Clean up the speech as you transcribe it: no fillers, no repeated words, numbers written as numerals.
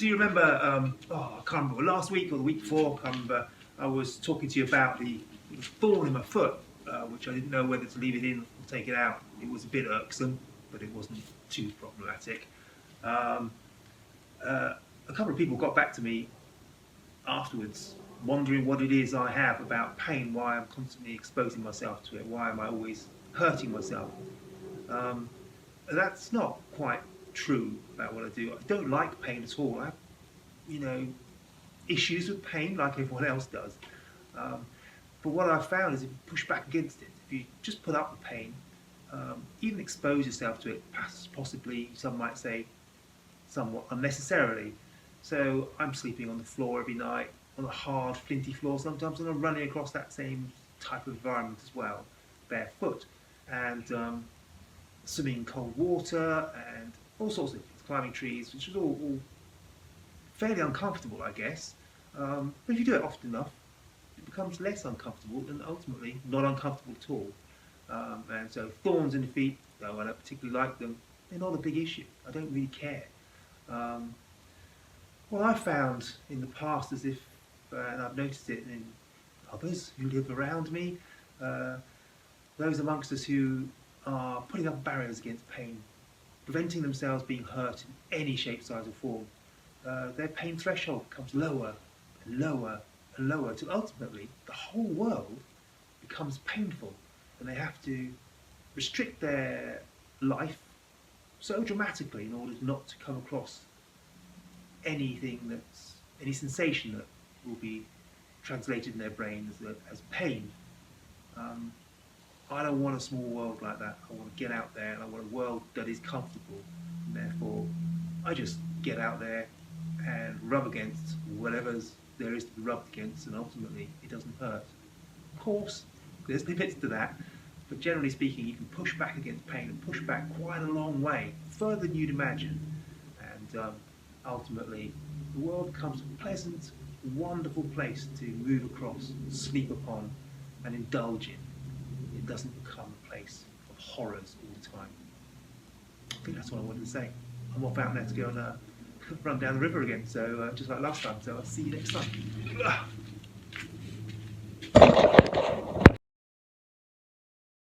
Do you remember, I can't remember, last week or the week before, I can't remember, I was talking to you about the thorn in my foot, which I didn't know whether to leave it in or take it out. It was a bit irksome, but it wasn't too problematic. A couple of people got back to me afterwards, wondering what it is I have about pain, why I'm constantly exposing myself to it, why am I always hurting myself. That's not quite true about what I do. I don't like pain at all. I have, issues with pain like everyone else does. But what I've found is if you push back against it, if you just put up with pain, even expose yourself to it, possibly, some might say, somewhat unnecessarily. So I'm sleeping on the floor every night, on a hard, flinty floor sometimes, and I'm running across that same type of environment as well, barefoot, and swimming in cold water, and all sorts of things, climbing trees, which is all fairly uncomfortable, I guess. But if you do it often enough, it becomes less uncomfortable and ultimately not uncomfortable at all. And so thorns in the feet, though I don't particularly like them, they're not a big issue. I don't really care. What I found in the past is if, and I've noticed it in others who live around me, those amongst us who are putting up barriers against pain, preventing themselves being hurt in any shape, size or form, their pain threshold becomes lower and lower and lower until ultimately the whole world becomes painful and they have to restrict their life so dramatically in order not to come across anything any sensation that will be translated in their brain as pain. I don't want a small world like that. I want to get out there and I want a world that is comfortable, and therefore I just get out there and rub against whatever there is to be rubbed against, and ultimately it doesn't hurt. Of course, there's limits to that, but generally speaking you can push back against pain and push back quite a long way, further than you'd imagine, and ultimately the world becomes a pleasant, wonderful place to move across, sleep upon and indulge in. It doesn't become a place of horrors all the time. I think that's what I wanted to say. I'm off out now to go and run down the river again, so just like last time, so I'll see you next time.